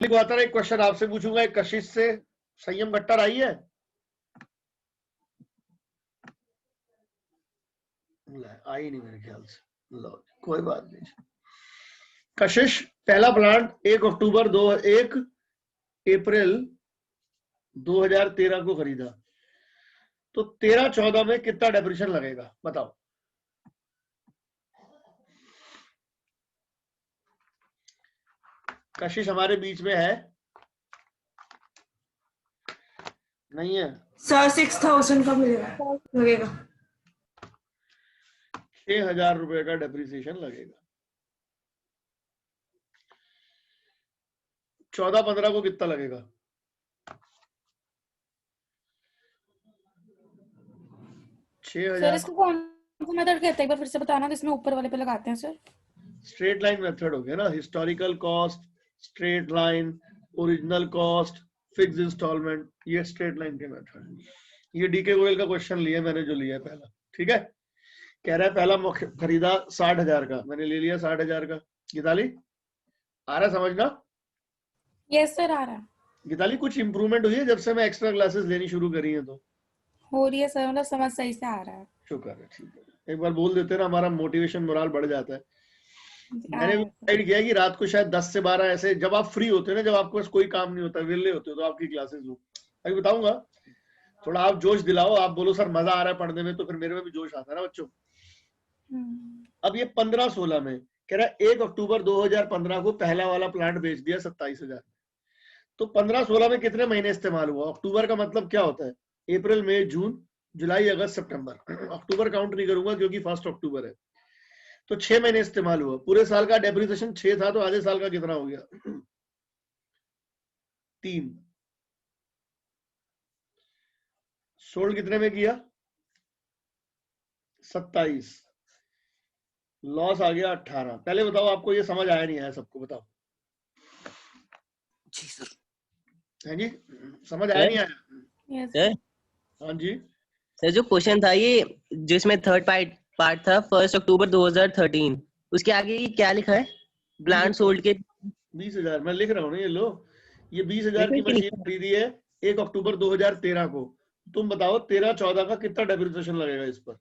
को आता है एक क्वेश्चन आपसे पूछूंगा, एक कशिश से संयम गट्टर आई है, आई नहीं मेरे ख्याल से, लो कोई बात नहीं। कशिश पहला प्लांट 1 अप्रैल 2013 को खरीदा, तो 13-14 में कितना डेप्रिसिएशन लगेगा बताओ। कशिश हमारे बीच में है नहीं है सर 6000 का लगेगा 6,000 रुपए का डेप्रिसिएशन लगेगा। 14-15 को कितना लगेगा? सर इसको कौन सा मेथड कहते हैं, एक बार फिर से बताना, जिसमें ऊपर वाले पे लगाते हैं सर। स्ट्रेट लाइन मेथड हो गया ना, historical cost, straight line, original cost, fix instalment, ये स्ट्रेट लाइन के मेथड। ये डीके गोयल का क्वेश्चन लिया मैंने, जो लिया पहला, ठीक है। कह रहा है पहला खरीदा 60,000 का, मैंने ले लिया 60,000 का। गीताली आ रहा समझना? यस सर आ रहा है। गीताली कुछ इंप्रूवमेंट हुई है जब से मैं एक्स्ट्रा क्लासेस लेनी शुरू करी है? तो हो रही है सर, मतलब समझ सही से आ रहा है। शुक्र है, ठीक है। एक बार बोल देते ना, हमारा मोटिवेशन मोराल बढ़ जाता है। मैंने भी डिसाइड किया कि रात को शायद 10 से 12 ऐसे, जब आप फ्री होते हो ना, जब आपके पास कोई काम नहीं होता, विले होते हो, तो आपकी क्लासेस लूं। अभी बताऊंगा, थोड़ा आप जोश दिलाओ, आप बोलो सर मजा आ रहा है पढ़ने में, तो फिर मेरे में भी जोश आता है ना बच्चों। अब ये 15-16 में कह रहा है 1 अक्टूबर 2015 को पहला वाला प्लांट बेच दिया 27,000। तो 15-16 में कितने महीने इस्तेमाल हुआ? अक्टूबर का मतलब क्या होता है? अप्रैल, मई, जून, जुलाई, अगस्त, सितंबर। अक्टूबर काउंट नहीं करूंगा क्योंकि 1 अक्टूबर है। तो 6 महीने इस्तेमाल हुआ। पूरे साल का डेप्रिसिएशन 6 था, तो आधे साल का कितना हो गया? 3। सोल्ड कितने में किया? 27। लॉस आ गया 18। पहले बताओ आपको ये समझ आया नहीं आया? सबको बताओ। जी सर। है जी, समझ आया नहीं आया? सर हाँ जी सर, जो क्वेश्चन था ये, जिसमें थर्ड पार्ट था 1 अक्टूबर 2013, उसके आगे ये क्या लिखा है? प्लांट सोल्ड के 20,000 मैं लिख रहा हूँ ना, ये लो, ये 20,000 की मशीन खरीदी है 1 अक्टूबर 2013 को। तुम बताओ 13-14 का कितना डेप्रिसिएशन लगेगा इस पर?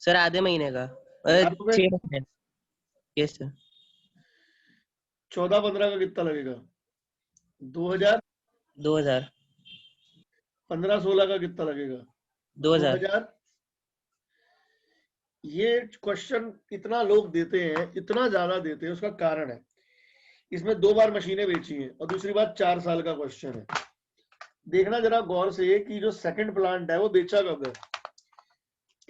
सर आधे महीने का 6 महीने। Yes sir. 14-15 का कितना लगेगा? 2000। 15-16 का कितना लगेगा? 2000। ये क्वेश्चन इतना लोग देते हैं, इतना ज्यादा देते हैं, उसका कारण है इसमें 2 बार मशीनें बेची हैं, और दूसरी बात 4 साल का क्वेश्चन है। देखना जरा गौर से कि जो सेकंड प्लांट है वो बेचा कब है।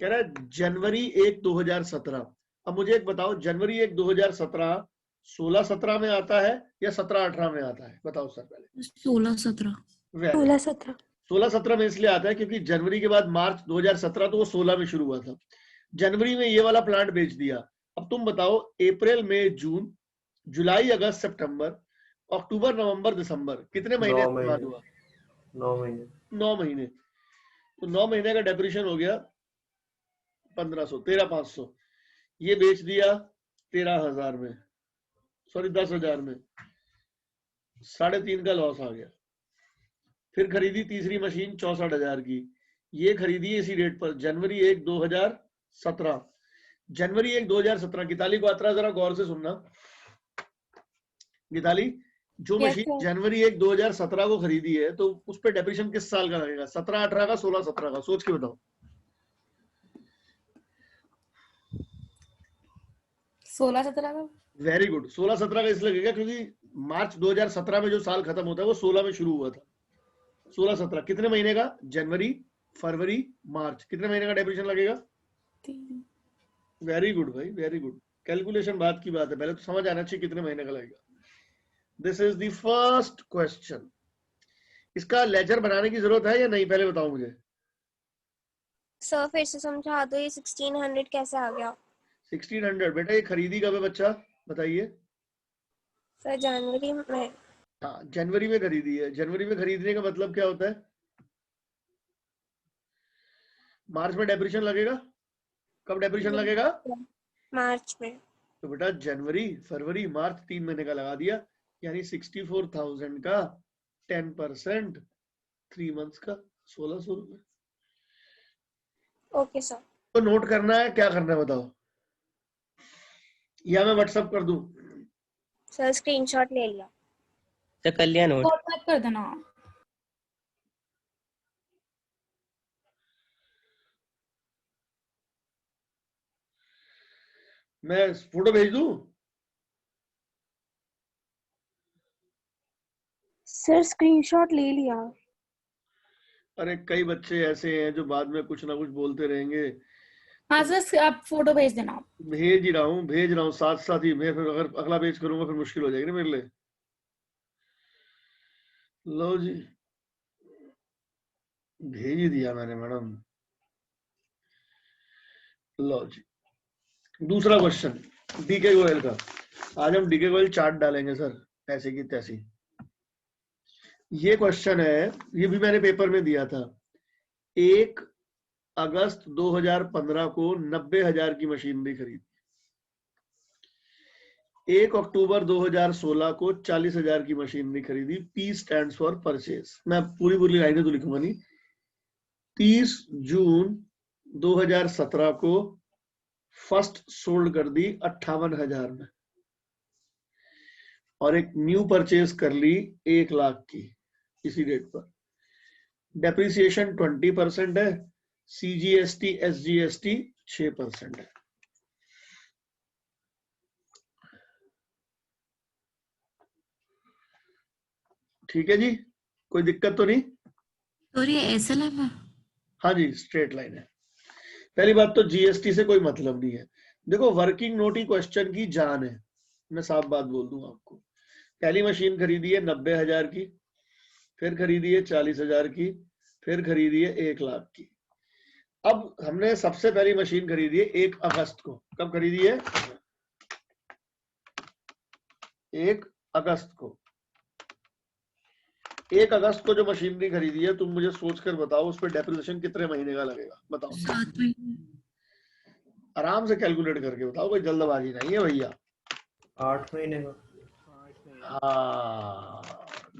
कह रहा है जनवरी 1 2017। अब मुझे एक बताओ, जनवरी 1 2017 16-17 में आता है या 17-18 में आता है? बताओ सर पहले। 16-17 16-17 में इसलिए आता है क्योंकि जनवरी के बाद मार्च 2017, तो वो 16 में शुरू हुआ था। जनवरी में ये वाला प्लांट बेच दिया। अब तुम बताओ अप्रैल, मई, जून, जुलाई, अगस्त, सितंबर, अक्टूबर, नवंबर, दिसंबर, कितने महीने इस्तेमाल हुआ? 9 महीने। 9 महीने। तो 9 महीने का डेप्रिसिएशन हो गया 1500, 13,500। ये बेच दिया 13,000 में, सॉरी 10,000 में, 3.5 का लॉस आ गया। फिर खरीदी तीसरी मशीन 64,000 की, ये खरीदी इसी रेट पर जनवरी 1 2017। जनवरी 1 2017। गीताली को अतरा जरा गौर से सुनना। गीताली, जो मशीन जनवरी 1 2017 को खरीदी है, तो उस पर डेप्रिसिएशन किस साल का लगेगा? 17-18 का, 16-17 का? सोच के बताओ। 16-17 का। वेरी गुड, 16-17 का इसलिए लगेगा क्योंकि मार्च 2017 में जो साल खत्म होता है वो 16 में शुरू हुआ था। 16-17 कितने महीने का? जनवरी, फरवरी, मार्च, कितने महीने का डेप्रिसिएशन लगेगा? 3। वेरी गुड भाई, वेरी गुड। कैलकुलेशन बात की बात है, पहले तो समझ आना चाहिए कितने महीने का लगेगा। This is the first question. इसका लेजर बनाने की जरूरत है या नहीं, पहले बताओ मुझे। सर फिर से समझा दो, ये 1600 कैसे आ गया? 1600 बेटा, ये खरीदी कब है बच्चा, बताइए। सर जनवरी में। हाँ, जनवरी में खरीदी है। जनवरी में खरीदने का मतलब क्या होता है? मार्च में डेप्रिसिएशन लगेगा। कब डेप्रिसिएशन लगेगा? मार्च में। तो बेटा जनवरी, फरवरी, मार्च 3 महीने का लगा दिया। यानी 64,000 का 10% 3 मंथ्स का 1,600 रुपए। Okay sir. तो नोट करना है, क्या करना है बताओ, या मैं व्हाट्सएप कर दूं? सर स्क्रीनशॉट ले लिया। तो कर लिया नोट। व्हाट्सएप कर देना। मैं फोटो भेज दूं? सर स्क्रीनशॉट ले लिया। अरे कई बच्चे ऐसे हैं जो बाद में कुछ ना कुछ बोलते रहेंगे। हाँ सर, आप फोटो भेज देना। भेज रहा हूँ साथ साथ ही। मैं फिर अगर अगला पेज करूंगा फिर मुश्किल हो जाएगी ना मेरे लिए। लो जी, भेज ही दिया मैंने मैडम। लो जी, दूसरा क्वेश्चन डीके गोयल का। आज हम डीके गोयल चार्ट डालेंगे सर, ऐसे की तैसी। ये क्वेश्चन है, ये भी मैंने पेपर में दिया था। 1 अगस्त 2015 को 90,000 की मशीनरी खरीदी। 1 अक्टूबर 2016 को 40,000 की मशीनरी खरीदी। P stands for purchase. मैं पूरी लाइनें तो लिखूंगा नहीं। 30 जून 2017 को फर्स्ट सोल्ड कर दी 58,000 में, और एक न्यू परचेज कर ली 1 लाख की इसी डेट पर। डेप्रिसिएशन 20% है, CGST SGST 6% है। ठीक है जी, कोई दिक्कत तो नहीं? और ये SLM है? हाँ जी, स्ट्रेट लाइन है। पहली बात तो जीएसटी से कोई मतलब नहीं है। देखो, वर्किंग नोट ही क्वेश्चन की जान है, मैं साफ बात बोल दूं आपको। पहली मशीन खरीदी है 90,000 की, फिर खरीदी है 40,000 की, फिर खरीदी है 1 लाख की। अब हमने सबसे पहली मशीन खरीदी है 1 अगस्त को। कब खरीदी है? 1 अगस्त को। 1 अगस्त को जो मशीनरी खरीदी है, तुम मुझे सोचकर बताओ उस पर डेप्रिसिएशन कितने महीने का लगेगा, बताओ। 7 महीने। आराम से कैलकुलेट करके बताओ, कोई जल्दबाजी नहीं है भैया। 8 महीने का। हाँ,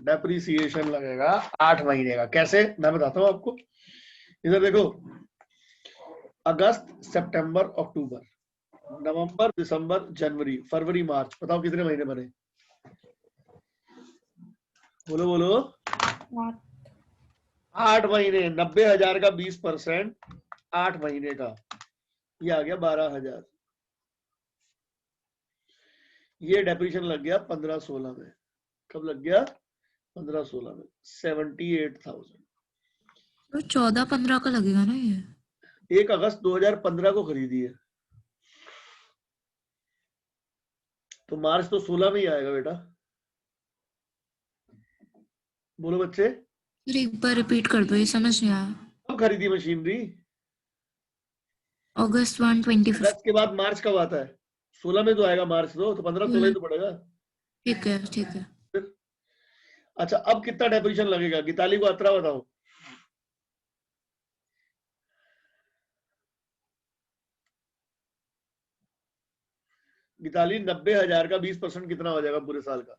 डेप्रिसिएशन लगेगा 8 महीने का। कैसे, मैं बताता हूँ आपको। इधर देखो, अगस्त, सितंबर, अक्टूबर, नवंबर, दिसंबर, जनवरी, फरवरी, मार्च, बताओ कितने महीने बने? बोलो बोलो। 8 महीने। 90,000 का 20% 8 महीने का, ये आ गया 12,000। ये डेप्रिसिएशन लग गया 15-16 में। कब लग गया? 15-16 में। 78,000। तो 14-15 का लगेगा ना ये? 1 अगस्त 2015 को खरीदी है, तो मार्च तो 16 में ही आएगा बेटा। बोलो बच्चे। फिर एक बार रिपीट कर दो, ये समझ नहीं आया। कब खरीदी मशीनरी? अगस्त 1, 2015। अगस्त के बाद मार्च कब आता है? 16 में तो आएगा मार्च, तो 15-16 ही तो पड़ेगा। ठीक है ठीक है। अच्छा, अब कितना डेप्रिसिएशन लगेगा? गीताली को अतरा बताओ। गीताली, 90,000 का 20% कितना हो जाएगा पूरे साल का?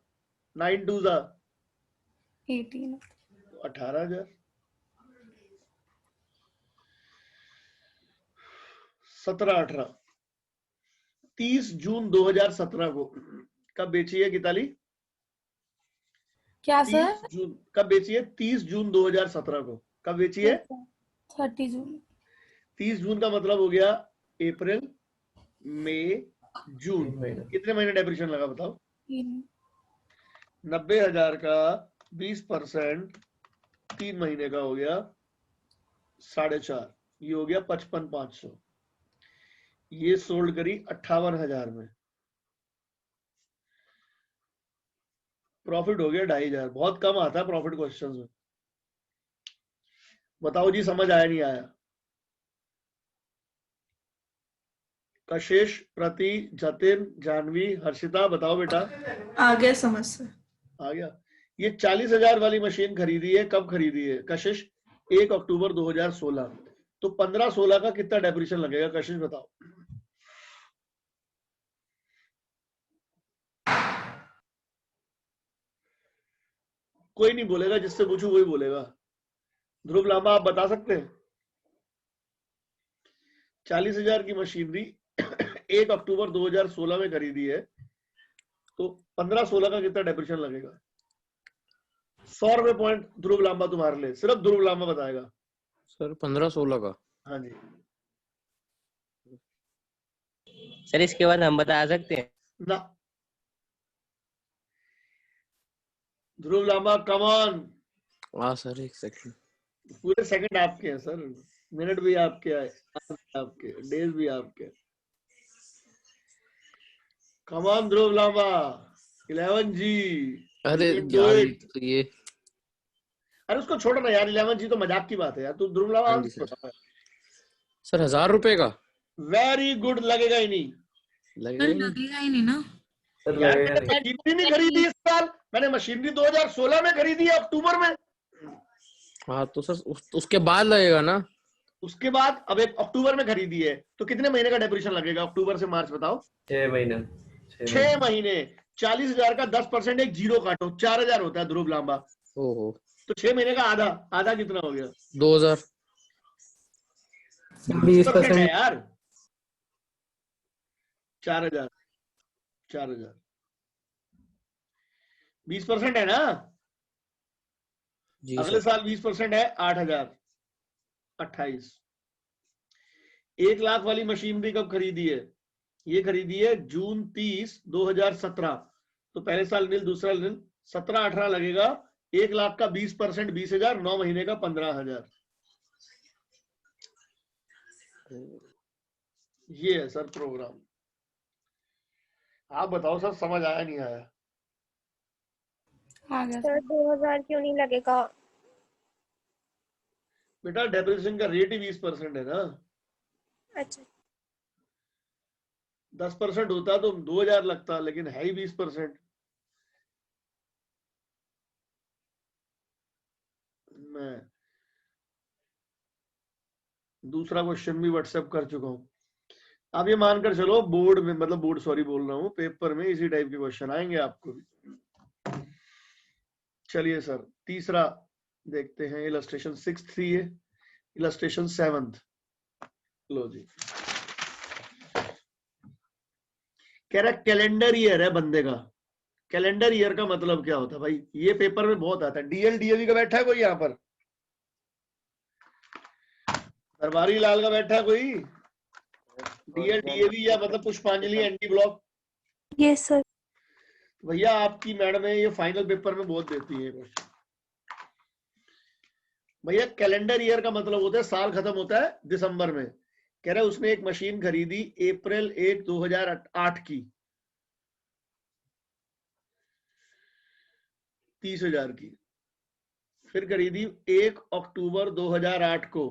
9 2 18। 18,000। 17-18। 30 जून 2017 को कब बेची है गीताली? क्या 30 सर? जून कब बेची है? 30 जून 2017 को कब बेची है? 30 जून। 30 जून का मतलब हो गया अप्रैल, मई, जून। कितने महीने डेप्रिसिएशन लगा बताओ? 90,000 का 20% 3 महीने का हो गया 4.5, ये हो गया 55,500। ये सोल्ड करी 58,000 में, प्रॉफिट हो गया 2,500। बहुत कम आता है प्रॉफिट क्वेश्चंस में। बताओ जी, समझ आया नहीं आया? कशिश, प्रति, जतिन, जानवी, हर्षिता, बताओ बेटा। आ गया समझ से। आ गया। ये 40,000 वाली मशीन खरीदी है, कब खरीदी है कशिश? 1 अक्टूबर 2016। तो 15-16 का कितना डेप्रिसिएशन लगेगा कशिश, बताओ। कोई नहीं बोलेगा, जिससे पूछू वही बोलेगा। ध्रुव लांबा आप बता सकते हैं? 40,000 की मशीनरी 1 अक्टूबर 2016 में खरीदी है, तो 15-16 का कितना डेप्रिसिएशन लगेगा? 100 रुपए पॉइंट ध्रुव लांबा तुम्हारे लिए, सिर्फ ध्रुव लांबा बताएगा। सर 15-16 का। हाँ जी सर इसके बाद हम बता सकते हैं? ना। ध्रुव लांबा कम ऑन। हाँ सर, एक सेकंड। पूरे सेकंड आपके हैं सर, मिनट भी आपके आए, आपके डेज भी आपके। कम ऑन ध्रुव लांबा, 11 जी। अरे do यार it. तो ये अरे उसको छोड़ो ना यार, 11 जी तो मजाक की बात है यार। तू ध्रुव लांबा हाँ जी सर। सर 1000 रुपए का वेरी गुड, लगेगा ही नहीं। सर लगेगा नहीं? लगेगा ही नहीं ना। सर यार लगेगा मैंने नहीं। मशीनरी नहीं खरीदी इस साल, मैंने मशीनरी 2016 में खरीदी है, अक्टूबर में। हाँ तो सर उसके बाद लगेगा ना? उसके बाद अब एक अक्टूबर में खरीदी है, तो कितने महीने का डेप्रिसिएशन लगेगा अक्टूबर से मार्च बताओ? 6 महीने। 6 महीने। 40,000 का 10% एक जीरो काटो, 4,000 होता है ध्रुव लांबा। ओहो, तो 6 महीने का आधा, आधा कितना हो गया? 2000। 20% है यार। 4,000 4,000 20% है ना? जी अगले सर। साल 20% है, 8,000 28। 1 लाख वाली मशीनरी कब खरीदी है? ये खरीदी है जून 30 2017। तो पहले साल नील, दूसरा नील, 17-18 लगेगा। 1 लाख का 20% 20,000, 9 महीने का 15,000। ये है सर प्रोग्राम। आप बताओ सर, समझ आया नहीं आया? आ गया सर सर। 2000 क्यों नहीं लगेगा? बेटा डेप्रिसिएशन का रेट ही 20% है ना। अच्छा 10% होता तो 2,000 लगता, लेकिन है ही 20%। मैं दूसरा क्वेश्चन भी व्हाट्सएप कर चुका हूं। आप ये मानकर चलो बोर्ड में, मतलब बोर्ड सॉरी बोल रहा हूं, पेपर में इसी टाइप के क्वेश्चन आएंगे आपको भी। चलिए सर, तीसरा देखते हैं। इलस्ट्रेशन 6 है, इलस्ट्रेशन 7। लो जी, कह रहा कैलेंडर ईयर है बंदे का। कैलेंडर ईयर का मतलब क्या होता है भाई? ये पेपर में बहुत आता है। डीएल डीएवी का बैठा है कोई यहाँ पर? दरबारी लाल का बैठा है कोई? डीएल डीएवी या मतलब पुष्पांजलि एंटी ब्लॉक? Yes sir. भैया आपकी मैडम है, ये फाइनल पेपर में बहुत देती है क्वेश्चन। भैया कैलेंडर ईयर का मतलब होता है साल खत्म होता है दिसंबर में। कह रहा है उसने एक मशीन खरीदी अप्रैल 1 2008 की 30,000 की। फिर खरीदी 1 अक्टूबर 2008 को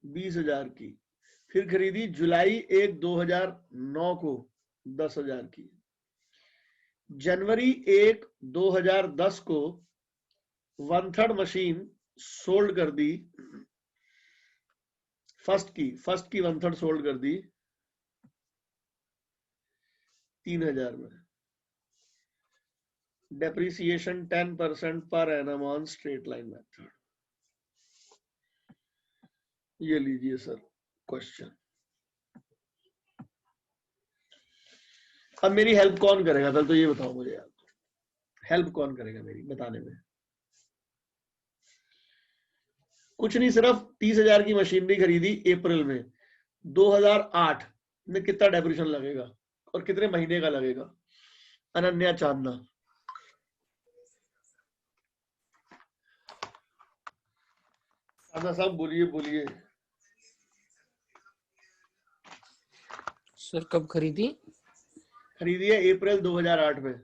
20,000 की। फिर खरीदी जुलाई 1 2009 को 10,000 की। जनवरी 1 2010 को 1/3 मशीन सोल्ड कर दी। फर्स्ट की 1/3 सोल्ड कर दी 3,000 में। Depreciation 10% per annum on straight line method. ये लीजिए सर क्वेश्चन। अब मेरी हेल्प कौन करेगा कल, तो ये बताओ मुझे यार, हेल्प कौन करेगा मेरी बताने में? कुछ नहीं, सिर्फ 30,000 की मशीनरी खरीदी अप्रैल में 2008 में, कितना डेप्रिसिएशन लगेगा और कितने महीने का लगेगा? अनन्या चांदना। चांदना साहब बोलिए बोलिए। सर कब खरीदी? खरीदी है अप्रैल 2008 में।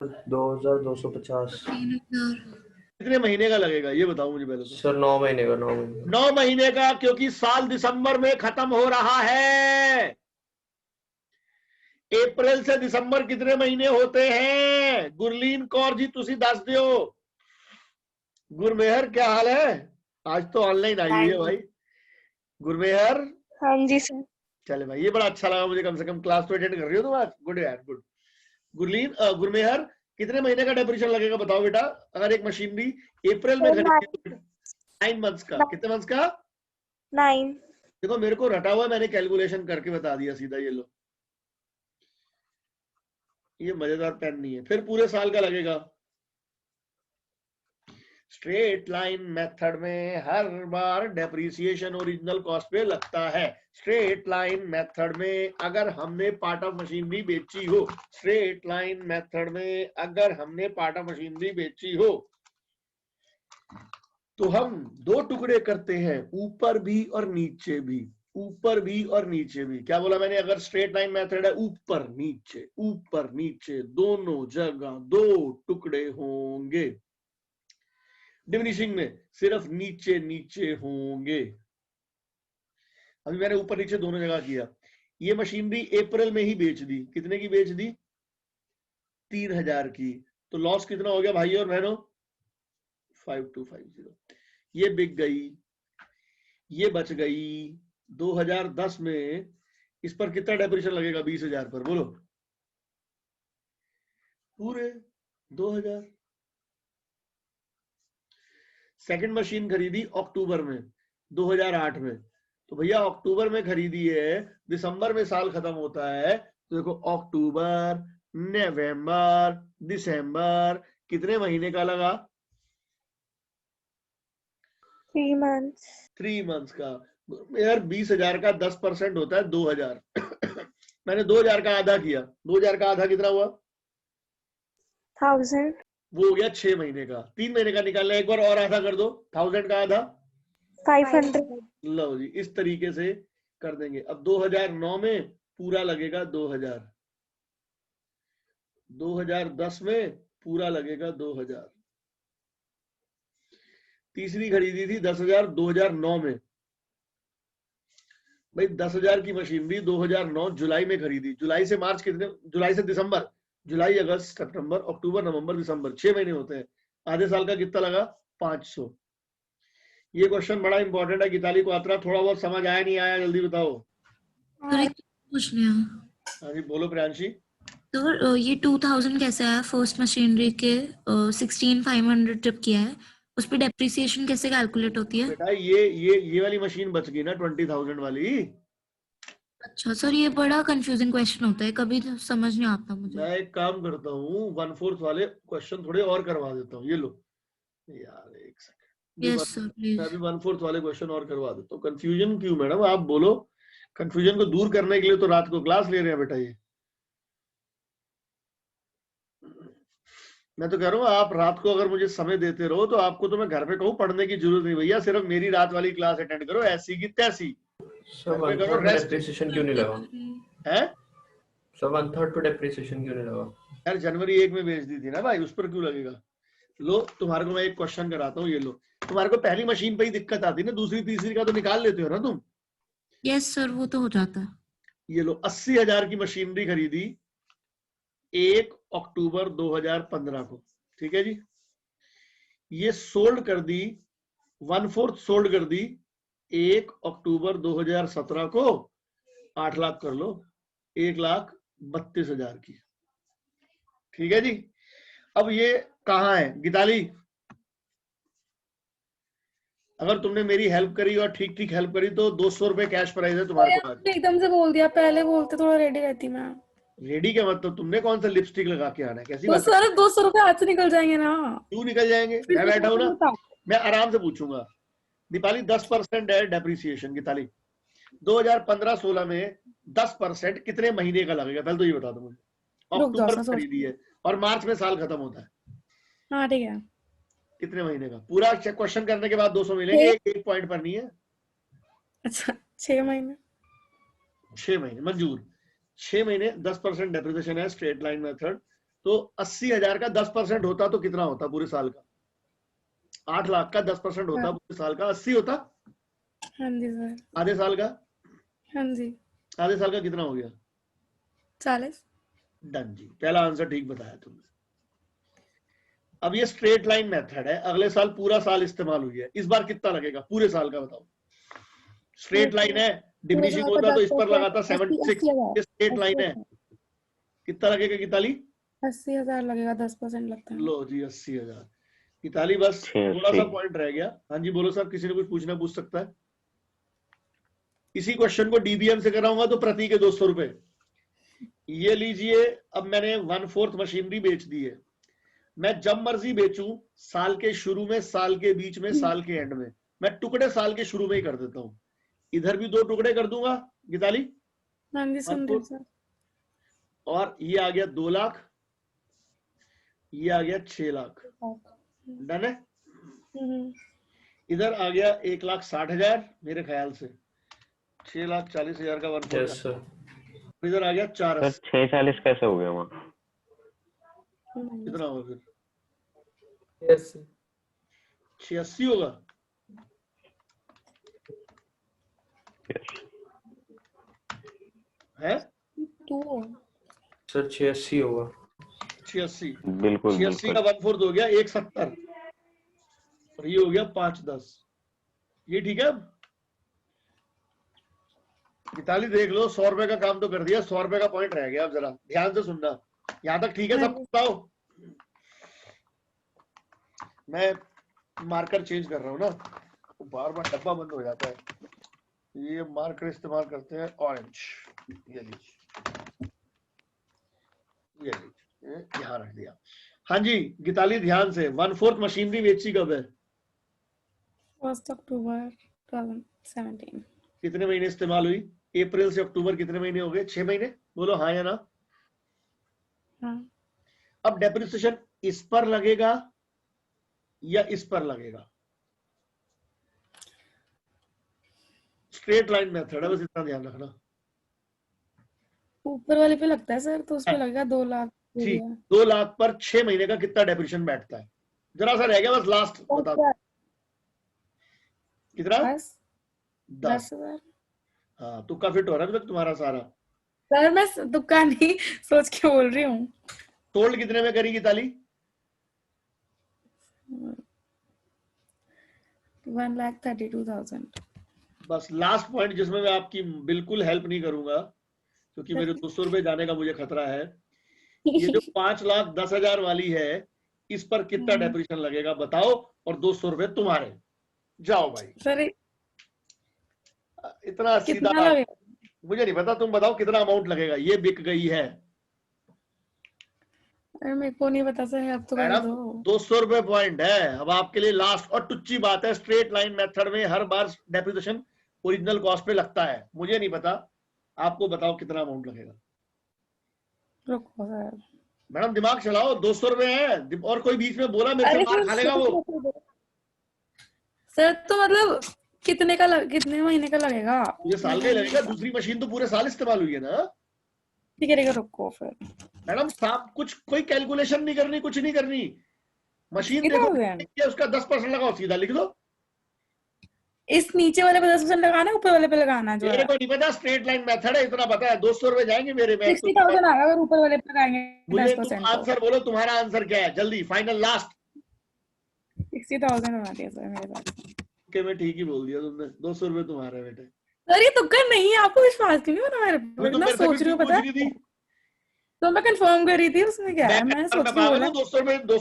2250। 3000। कितने महीने का लगेगा ये बताओ मुझे पहले तो। सर 9 महीने का। 9 महीने 9 महीने का, क्योंकि साल दिसंबर में खत्म हो रहा है। अप्रैल से दिसंबर कितने महीने होते हैं? गुरलीन कौर जी तुसी दस दियो। गुरमेहर क्या हाल है? आज तो ऑनलाइन आई हुई है भाई गुरमेहर। हाँ जी सर। चले भाई, ये बड़ा अच्छा लगा मुझे, कम से कम क्लास तो अटेंड कर रही हो तुम आज। गुड यार गुड। गुरलीन गुरमेहर कितने महीने का डेप्रिसिएशन लगेगा बताओ बेटा? अगर एक मशीनरी अप्रैल में खरीदी 9 मंथ्स का, कितने मंथ्स का? 9। देखो मेरे को रटा हुआ है, मैंने कैलकुलेशन करके बता दिया सीधा। ये लो, ये मजेदार पेन नहीं है। फिर पूरे साल का लगेगा। स्ट्रेट लाइन मेथड में हर बार डेप्रिसिएशन ओरिजिनल कॉस्ट पे लगता है। स्ट्रेट लाइन मेथड में अगर हमने पार्ट ऑफ मशीनरी बेची हो, स्ट्रेट लाइन मेथड में अगर हमने पार्ट ऑफ मशीनरी बेची हो, तो हम दो टुकड़े करते हैं, ऊपर भी और नीचे भी। ऊपर भी और नीचे भी। क्या बोला मैंने? अगर स्ट्रेट लाइन मेथड है, ऊपर नीचे दोनों जगह दो टुकड़े होंगे। डिमिनिशिंग में सिर्फ नीचे नीचे होंगे। अभी मैंने ऊपर नीचे दोनों जगह किया। ये मशीनरी अप्रैल में ही बेच दी। कितने की बेच दी? 3000 की। तो लॉस कितना हो गया भाई और बहनों? 5250। ये बिक गई, ये बच गई। 2010 में इस पर कितना डेप्रिसिएशन लगेगा? 20,000 पर। बोलो, पूरे 2000। सेकंड मशीन खरीदी अक्टूबर में 2008 में। तो भैया अक्टूबर में खरीदी है, दिसंबर में साल खत्म होता है। तो देखो अक्टूबर, नवंबर, दिसंबर, कितने महीने का लगा? 3 months। 3 मंथ्स का। यार 20,000 का 10% होता है 2000। मैंने 2000 का आधा किया। 2000 का आधा कितना हुआ? 1000। वो हो गया 6 महीने का। 3 महीने का निकालना, एक बार और आधा कर दो। 1000 का आधा 500। लो जी, इस तरीके से कर देंगे। अब 2009 में पूरा लगेगा 2000, 2010 में पूरा लगेगा 2000। तीसरी खरीदी थी 10,000 2009 में। भाई 10,000 की मशीनरी 2009 जुलाई में खरीदी। जुलाई से मार्च कितने? जुलाई से दिसंबर, जुलाई अगस्त सितंबर अक्टूबर नवंबर दिसंबर, 6 महीने होते हैं। आधे साल का कितना लगा? 500। ये क्वेश्चन बड़ा इंपॉर्टेंट है। गीताली को आत्रा थोड़ा बहुत समझ आया नहीं आया? जल्दी बताओ। सर एक पूछ लिया। हाँ जी बोलो प्रियांशी। तो ये 2000 कैसे आया? फर्स्ट मशीनरी के 16,500 जब किया है, उस पे डेप्रिसिएशन कैसे कैलकुलेट होती है? बेटा ये वाली मशीन बच गई ना 20,000 वाली। अच्छा सर, ये बड़ा कंफ्यूजिंग क्वेश्चन होता है, कभी तो समझ नहीं आता मुझे। मैं एक काम करता हूँ, 1/4 वाले क्वेश्चन थोड़े और करवा देता हूँ। ये लो यार, एक सेकंड। यस सर मैं प्लीज। अभी 1/4 वाले क्वेश्चन और करवा देता हूँ। कंफ्यूजन क्यों मैडम? आप बोलो। कंफ्यूजन को दूर करने के लिए तो रात को क्लास ले रहे हैं बेटा। ये मैं तो कह रहा हूँ, आप रात को अगर मुझे समय देते रहो तो आपको तो मैं घर पे कहूँ पढ़ने की जरूरत नहीं भैया, सिर्फ मेरी रात वाली क्लास अटेंड करो, ऐसी की तैसी। सर घर पे करो 1/3 रेस्ट डेप्रिसिएशन क्यों नहीं लगा? है। सर 1/3 तो डेप्रिसिएशन क्यों नहीं लगा? यार जनवरी 1 में बेच दी थी ना भाई, उस पर क्यों लगेगा? लो तुम्हारे को मैं एक क्वेश्चन कराता हूँ। ये लो, तुम्हारे को पहली मशीन पे ही दिक्कत आती है ना, दूसरी तीसरी का तो निकाल लेते हो ना तुम। यस सर, वो तो हो जाता है। ये लो, 80,000 की मशीनरी खरीदी 1 अक्टूबर 2015 को। ठीक है जी। ये सोल्ड कर दी, 1/4 सोल्ड कर दी 1 अक्टूबर 2017 को। 8 लाख कर लो, 1,32,000 की। ठीक है जी। अब ये कहाँ है गीताली? अगर तुमने मेरी हेल्प करी और ठीक ठीक हेल्प करी तो 200 रुपए कैश प्राइज है तुम्हारे को। आपने एकदम से बोल दिया, पहले बोलते थोड़ा रेडी रहती मैं। रेडी क्या मतलब? तुमने कौन सा लिपस्टिक लगा के आना है? कैसी बात? 200 रुपए हाथ से निकल जाएंगे ना। क्यों निकल जाएंगे? मैं बैठा हूं ना, मैं आराम से पूछूंगा। दीपाली 10% है डेप्रिसिएशन। गीताली 2015-16 में 10% कितने महीने का लगेगा? पहले तो ये बता दो मुझे। अक्टूबर में खरीदी है और मार्च में साल खत्म होता है। हाँ ठीक है। कितने महीने का? पूरा क्वेश्चन करने के बाद 200 मिलेंगे, एक पॉइंट पर नहीं है। अच्छा 6 महीने। 6 महीने मंजूर। 6 महीने 10% डेप्रिसिएशन है स्ट्रेट लाइन मेथड। तो 80,000 का 10% होता तो कितना होता पूरे साल का? 8 लाख का 10% होता पूरे साल का 80 होता। हाँ जी सर। आधे साल का? हाँ जी। आधे साल का कितना हो गया? 40। डन जी, पहला आंसर ठीक बताया तुमने। अब ये स्ट्रेट लाइन मेथड है, अगले साल पूरा साल इस्तेमाल हुई है। इस बार कितना लगेगा पूरे साल का बताओ? स्ट्रेट लाइन है, डिमिनिशिंग होता तो इस पर लगाता 76। ये स्ट्रेट लाइन है, कितना लगेगा गीताली? 80,000 लगेगा, 10% लगता है। लो जी 80,000। इताली बस थोड़ा सा पॉइंट रह गया। हाँ जी बोलो साहब, किसी ने कुछ पूछना पूछ सकता है। इसी क्वेश्चन को डीबीएम से कराऊंगा तो प्रति के 200 रुपए। ये लीजिए, अब मैंने 1/4 मशीनरी बेच दी है। मैं जब मर्जी बेचूं, साल के शुरू में, साल के बीच में, साल के एंड में, मैं टुकड़े साल के शुरू में ही कर देता हूं। इधर भी 2 टुकड़े कर दूंगा गीताली। हाँ जी सुन रही हूँ सर। और ये आ गया 2 लाख, ये आ गया 6 लाख। डन है। इधर आ गया 1,60,000 मेरे ख्याल से, 6,40,000 का 1/4। Yes sir. इधर आ गया 4,80। 640 कैसे हो गया वहाँ? कितना होगा फिर? यस 86 होगा। है सर 86 होगा। 86 बिल्कुल 86 का 1/4 हो गया 1,70 और ये हो गया 5,10। ये ठीक है। गीताली देख लो, 100 रुपए का काम तो कर दिया, 100 रुपए का पॉइंट रह गया। अब जरा ध्यान से सुनना, यहां तक ठीक है सब? बताओ। मैं मार्कर चेंज कर रहा हूं ना, तो बार बार डब्बा बंद हो जाता है। ये मार्कर इस्तेमाल करते हैं ऑरेंज। ये लीजिए, ये लीजिए, यहाँ रख दिया। हाँ जी गीताली ध्यान से, 1/4 मशीनरी बेची कब है? 1 अक्टूबर 2017। कितने महीने इस्तेमाल हुई? अप्रैल से अक्टूबर कितने महीने हो गए? 6 महीने। बोलो हाँ या ना। हाँ। अब डेप्रिसिएशन इस पर लगेगा या इस पर लगेगा? स्ट्रेट लाइन मेथड है, बस इतना ध्यान रखना। ऊपर वाले पे लगता है सर, तो उस पे लगेगा 2 लाख। ठीक, 2 लाख पर 6 महीने का कितना डेप्रिसिएशन बैठता है? जरा सा रह गया बस, लास्ट बता दो। कितना? 10,000। हाँ तुक्का फिट हो रहा है अभी तक तुम्हारा सारा। सर मैं तुक्का नहीं सोच के बोल रही हूँ। टोल्ड कितने में करी गीताली? 1,32,000। बस लास्ट पॉइंट जिसमें मैं आपकी बिल्कुल हेल्प नहीं करूंगा, क्योंकि मेरे 200 रुपए जाने का मुझे खतरा है। ये जो 5,10,000 वाली है, इस पर कितना डेप्रिसिएशन लगेगा बताओ, और 200 रुपए तुम्हारे। जाओ भाई। सर इतना सीधा मुझे नहीं पता, तुम बताओ कितना अमाउंट लगेगा। ये बिक गई है। मेरे को नहीं पता सर, अब तो मैडम 200 रुपए पॉइंट है। अब आपके लिए लास्ट और टुच्ची बात है, स्ट्रेट लाइन मेथड में हर बार डेप्रिसिएशन ओरिजिनल कॉस्ट पे लगता है। मुझे नहीं पता, आपको बताओ कितना अमाउंट लगेगा। रुको सर। मैडम दिमाग चलाओ, 200 रुपए है और कोई बीच में बोला मेरे से मार खा लेगा वो। सर तो मतलब कितने महीने का लगेगा? ये साल का ही लगेगा, दूसरी मशीन तो पूरे साल इस्तेमाल हुई है ना। ठीक है रुको फिर। मैडम साहब कुछ कोई कैलकुलेशन नहीं करनी, कुछ नहीं करनी। मशीन देखो, उसका 10% लगाओ, सीधा लिख दो। इस नीचे वाले पे 10% लगाना, ऊपर वाले पे लगाना जो मेरे को नहीं पता, स्ट्रेट लाइन मेथड है, इतना पता है। 200 रुपए जाएंगे मेरे में। 60,000 आएगा अगर ऊपर वाले पे लगाएंगे। मुझे तुम आंसर बोलो, तुम्हारा आंसर क्या है? जल्दी फाइनल लास्ट। 60,000 बना दिया सर मेरे पास। ओके मैं ठीक ही बोल दिया तुमने। 200 रुपए तुम्हारे बेटे। सर ये तुक्का नहीं है, आपको विश्वास क्यों नहीं होना मेरे पे? इतना सोच रही हूँ पता है, तो मैं कंफर्म कर रही थी उसमें क्या है। मैं सोच रही हूँ 200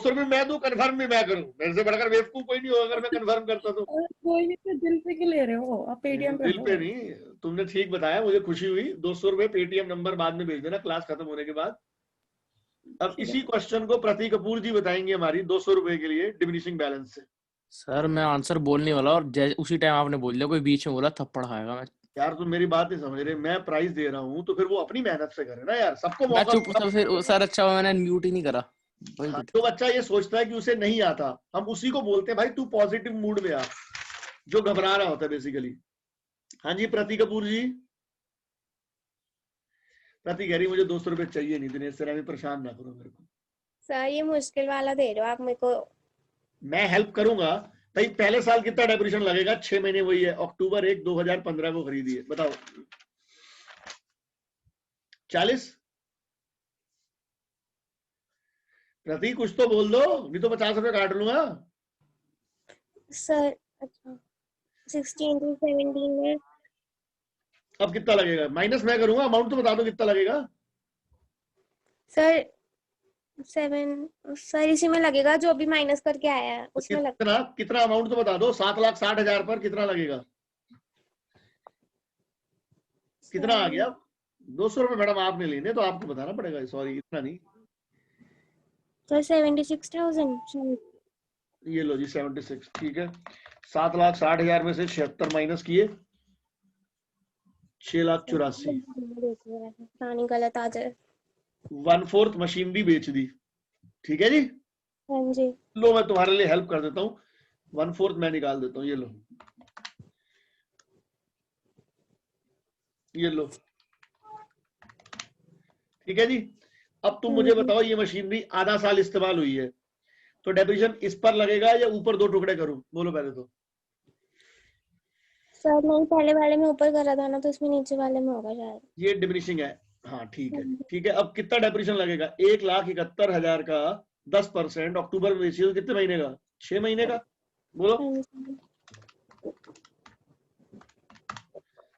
रुपए मैं दूं, कंफर्म भी मैं करूं। मेरे से बढ़कर बेवकूफ कोई नहीं होगा अगर मैं कंफर्म करता तो। कोई नहीं, दिल पे क्यों ले रहे हो आप? पेटीएम कर दिल पे नहीं, तुमने ठीक बताया, मुझे खुशी हुई। 200 रुपए पेटीएम नंबर बाद में भेज देना क्लास खत्म होने के बाद। अब इसी क्वेश्चन को प्रतीक कपूर जी बताएंगे हमारी 200 रुपए के लिए डिमिनिशिंग बैलेंस से। सर मैं आंसर बोलने वाला और उसी टाइम आपने बोल दिया, कोई बीच में बोला थप्पड़ खाएगा। मैं यार तुम मेरी बात नहीं समझ रहे। मैं प्राइस दे रहा हूँ तो फिर वो अपनी मेहनत से करे ना यार, सबको मौका। चुप था फिर सर। अच्छा मैंने म्यूट ही नहीं करा। तो बच्चा ये सोचता है कि उसे नहीं आता, हम उसी को बोलते हैं भाई तू पॉजिटिव मूड में आ, जो घबरा रहा होता है बेसिकली। हाँ जी प्रतीक कपूर जी। प्रतीक कह रही मुझे 200 रुपए चाहिए नहीं, दिनेश सर परेशान ना करो मेरे को। सर ये मुश्किल वाला दे रहे हो आप मेरे को। मैं हेल्प करूंगा भाई। पहले साल कितना डेप्रिसिएशन लगेगा? 6 महीने वही है, अक्टूबर 1 2015 को खरीदी है, बताओ। 40। प्रतीक कुछ तो बोल दो, नहीं तो 50 रुपए काट लूंगा। सर अच्छा 16 to 17 में अब कितना लगेगा? माइनस मैं करूंगा, अमाउंट तो बता दो कितना लगेगा। सर 7 सर इसी में लगेगा जो अभी माइनस करके आया है उसमें लग कितना कितना अमाउंट तो बता दो। 7,60,000 पर कितना लगेगा? कितना आ गया? 200 रुपए मैडम आपने लेने तो आपको बताना पड़ेगा। सॉरी इतना नहीं। सर 76,000। ये लो जी 76 ठीक है। 7,60,000 में से 76 माइनस किए 6,84,000। पानी गलत आ जाए। 1/4 मशीनरी बेच दी। ठीक है जी। हाँ जी। लो मैं तुम्हारे लिए हेल्प कर देता हूँ। 1/4 मैं निकाल देता हूँ। ये लो ये लो ठीक है जी। अब तुम मुझे बताओ ये मशीनरी आधा साल इस्तेमाल हुई है तो डेप्रिसिएशन इस पर लगेगा या ऊपर 2 टुकड़े करूं? बोलो पहले तो। सर नहीं पहले वाले में ऊपर करा था ना तो इसमें नीचे वाले में होगा शायद। ये डिमिनिशिंग है। हाँ ठीक है ठीक है। अब कितना डेप्रिसिएशन लगेगा? 1,71,000 का 10% अक्टूबर में बेची तो कितने महीने का? 6 महीने का। बोलो।